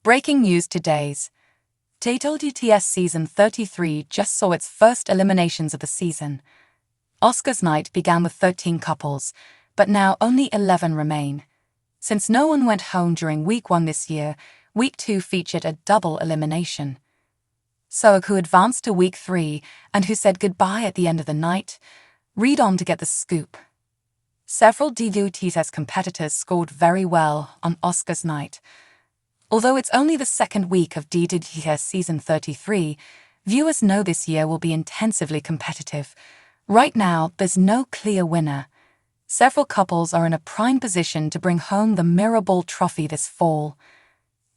Breaking news today's WTS Season 33 just saw its first eliminations of the season. Oscars night began with 13 couples, but now only 11 remain. Since no one went home during Week 1 this year, Week 2 featured a double elimination. So who advanced to Week 3 and who said goodbye at the end of the night? Read on to get the scoop. Several WTS competitors scored very well on Oscars night. Although it's only the second week of WTS Season 33, viewers know this year will be intensively competitive. Right now, there's no clear winner. Several couples are in a prime position to bring home the Mirrorball Trophy this fall.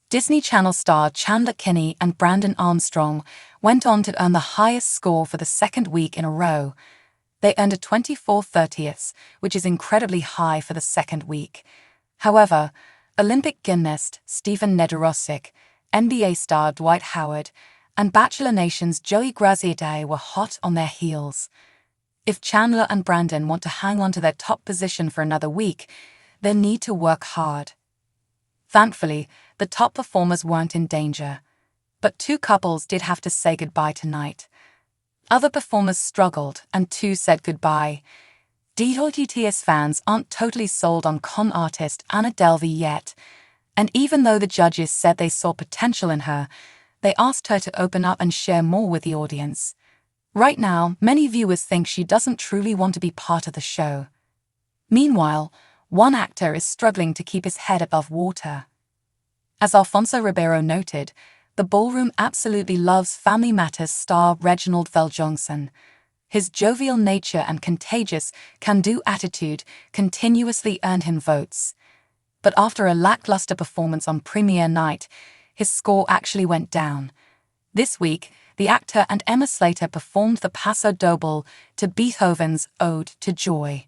Disney Channel star Chandler Kinney and Brandon Armstrong went on to earn the highest score for the second week in a row. They earned a 24/30th, which is incredibly high for the second week. However, Olympic gymnast Stephen Nedorosik, NBA star Dwight Howard, and Bachelor Nation's Joey Graziadei were hot on their heels. If Chandler and Brandon want to hang on to their top position for another week, they'll need to work hard. Thankfully, the top performers weren't in danger. But two couples did have to say goodbye tonight. Other performers struggled, and two said goodbye. WTS fans aren't totally sold on con artist Anna Delvey yet, and even though the judges said they saw potential in her, they asked her to open up and share more with the audience. Right now, many viewers think she doesn't truly want to be part of the show. Meanwhile, one actor is struggling to keep his head above water. As Alfonso Ribeiro noted, the ballroom absolutely loves Family Matters star Reginald VelJohnson. His jovial nature and contagious can-do attitude continuously earned him votes. But after a lackluster performance on premiere night, his score actually went down. This week, the actor and Emma Slater performed the Paso Doble to Beethoven's Ode to Joy.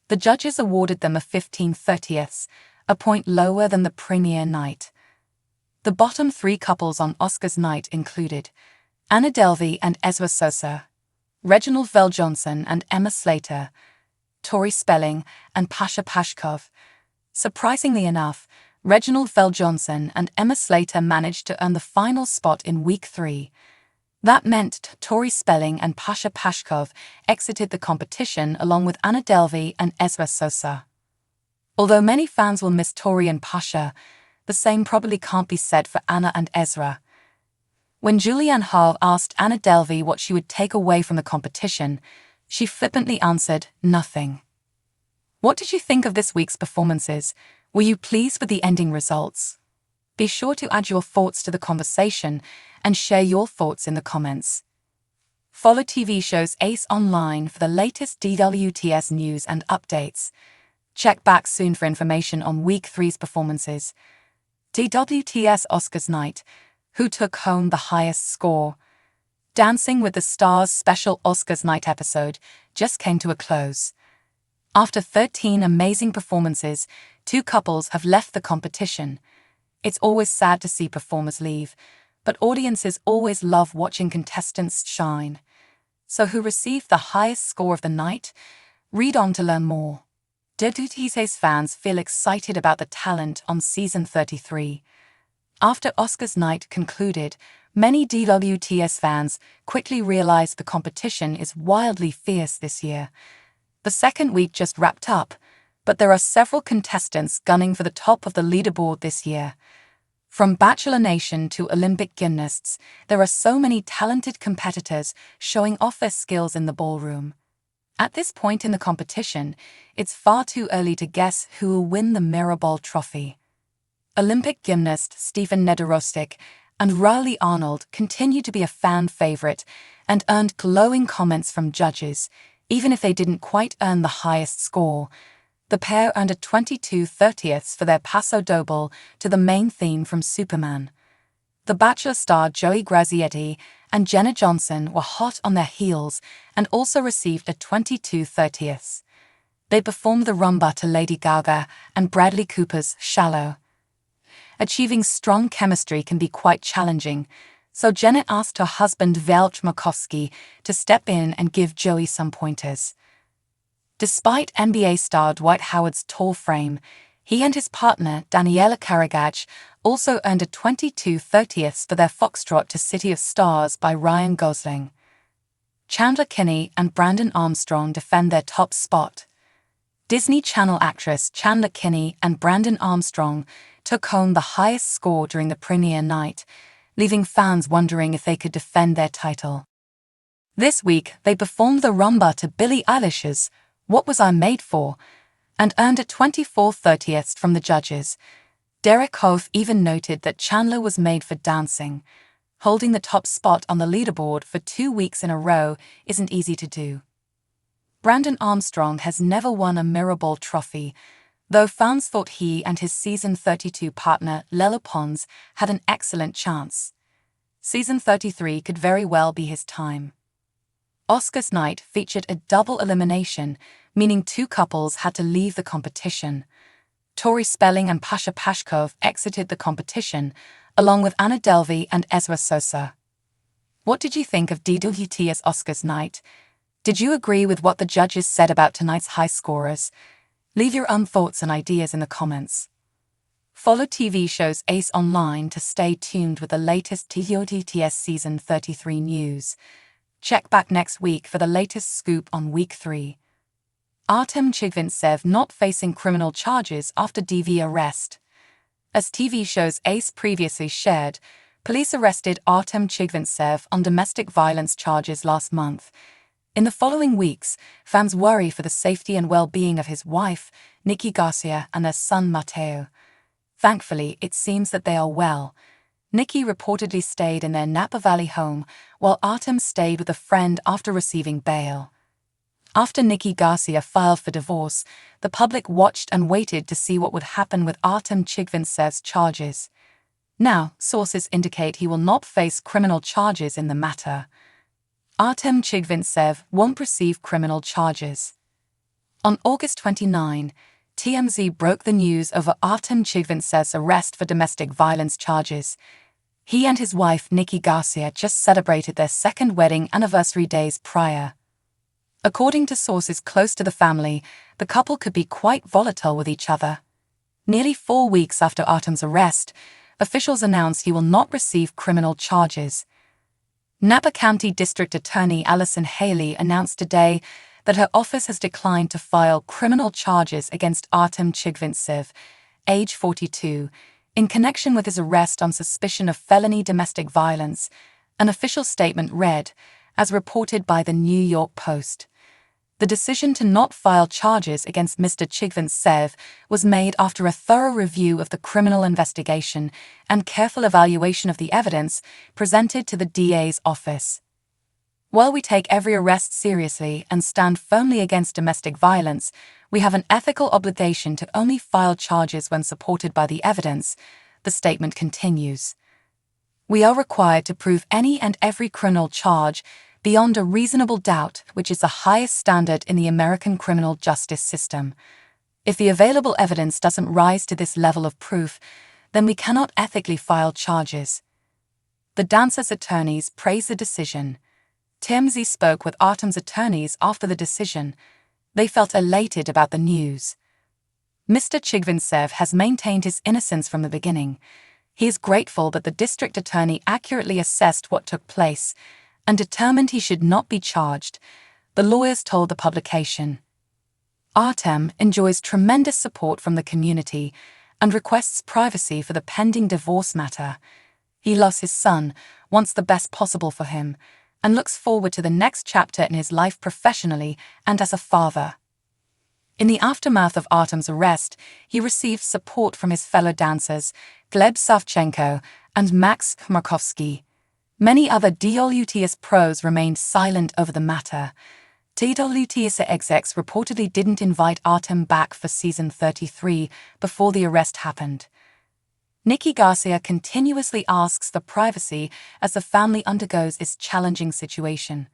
The judges awarded them a 15/30th, a point lower than the premiere night. The bottom three couples on Oscars night included Anna Delvey and Ezra Sosa, Reginald VelJohnson and Emma Slater, Tori Spelling and Pasha Pashkov. Surprisingly enough, Reginald VelJohnson and Emma Slater managed to earn the final spot in Week 3. That meant Tori Spelling and Pasha Pashkov exited the competition along with Anna Delvey and Ezra Sosa. Although many fans will miss Tori and Pasha, the same probably can't be said for Anna and Ezra. When Julianne Hough asked Anna Delvey what she would take away from the competition, she flippantly answered, "Nothing." What did you think of this week's performances? Were you pleased with the ending results? Be sure to add your thoughts to the conversation and share your thoughts in the comments. Follow TV shows Ace online for the latest WTS news and updates. Check back soon for information on Week 3's performances. WTS Oscars night. Who took home the highest score? Dancing with the Stars special Oscars night episode just came to a close. After 13 amazing performances, two couples have left the competition. It's always sad to see performers leave, but audiences always love watching contestants shine. So who received the highest score of the night? Read on to learn more. WTS fans feel excited about the talent on Season 33. After Oscars night concluded, many WTS fans quickly realized the competition is wildly fierce this year. The second week just wrapped up, but there are several contestants gunning for the top of the leaderboard this year. From Bachelor Nation to Olympic gymnasts, there are so many talented competitors showing off their skills in the ballroom. At this point in the competition, it's far too early to guess who will win the Mirrorball Trophy. Olympic gymnast Stephen Nedorosik and Riley Arnold continue to be a fan favorite and earned glowing comments from judges, even if they didn't quite earn the highest score. The pair earned a 22/30th for their Paso Doble to the main theme from Superman. The Bachelor star Joey Graziadei and Jenna Johnson were hot on their heels and also received a 22/30th. They performed the rumba to Lady Gaga and Bradley Cooper's Shallow. Achieving strong chemistry can be quite challenging, so Jenna asked her husband Velch Makowski to step in and give Joey some pointers. Despite NBA star Dwight Howard's tall frame, he and his partner Daniela Karagaj also earned a 22/30 for their foxtrot to City of Stars by Ryan Gosling. Chandler Kinney and Brandon Armstrong defend their top spot. Disney Channel actress Chandler Kinney and Brandon Armstrong took home the highest score during the premiere night, leaving fans wondering if they could defend their title. This week, they performed the rumba to Billie Eilish's What Was I Made For? And earned a 24/30 from the judges. Derek Hough even noted that Chandler was made for dancing. Holding the top spot on the leaderboard for 2 weeks in a row isn't easy to do. Brandon Armstrong has never won a Mirrorball trophy, though fans thought he and his season 32 partner Lella Pons had an excellent chance. Season 33 could very well be his time. Oscars night featured a double elimination, meaning 2 couples had to leave the competition. Tori Spelling and Pasha Pashkov exited the competition, along with Anna Delvey and Ezra Sosa. What did you think of DWT's Oscars night? Did you agree with what the judges said about tonight's high scorers? Leave your own thoughts and ideas in the comments. Follow TV shows Ace online to stay tuned with the latest DWTS Season 33 news. Check back next week for the latest scoop on Week 3. Artem Chigvintsev not facing criminal charges after DV arrest. As TV shows Ace previously shared, police arrested Artem Chigvintsev on domestic violence charges last month. In the following weeks, fans worry for the safety and well-being of his wife, Nikki Garcia, and their son, Mateo. Thankfully, it seems that they are well. Nikki reportedly stayed in their Napa Valley home, while Artem stayed with a friend after receiving bail. After Nikki Garcia filed for divorce, the public watched and waited to see what would happen with Artem Chigvintsev's charges. Now, sources indicate he will not face criminal charges in the matter. Artem Chigvintsev won't receive criminal charges. On August 29, TMZ broke the news over Artem Chigvintsev's arrest for domestic violence charges. He and his wife Nikki Garcia just celebrated their second wedding anniversary days prior. According to sources close to the family, the couple could be quite volatile with each other. Nearly 4 weeks after Artem's arrest, officials announced he will not receive criminal charges. Napa County District Attorney Allison Haley announced today that her office has declined to file criminal charges against Artem Chigvintsev, age 42, in connection with his arrest on suspicion of felony domestic violence. An official statement read, as reported by the New York Post. The decision to not file charges against Mr. Chigvintsev was made after a thorough review of the criminal investigation and careful evaluation of the evidence presented to the DA's office. While we take every arrest seriously and stand firmly against domestic violence, we have an ethical obligation to only file charges when supported by the evidence, the statement continues. We are required to prove any and every criminal charge beyond a reasonable doubt, which is the highest standard in the American criminal justice system. If the available evidence doesn't rise to this level of proof, then we cannot ethically file charges. The dancer's attorneys praised the decision. TMZ spoke with Artem's attorneys after the decision. They felt elated about the news. Mr. Chigvintsev has maintained his innocence from the beginning. He is grateful that the district attorney accurately assessed what took place and determined he should not be charged, the lawyers told the publication. Artem enjoys tremendous support from the community and requests privacy for the pending divorce matter. He loves his son, wants the best possible for him, and looks forward to the next chapter in his life professionally and as a father. In the aftermath of Artem's arrest, he received support from his fellow dancers, Gleb Savchenko and Max Markovsky. Many other DWTS pros remained silent over the matter. DWTS execs reportedly didn't invite Artem back for season 33 before the arrest happened. Nikki Garcia continuously asks for privacy as the family undergoes this challenging situation.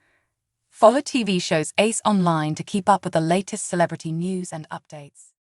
Follow TV shows Ace online to keep up with the latest celebrity news and updates.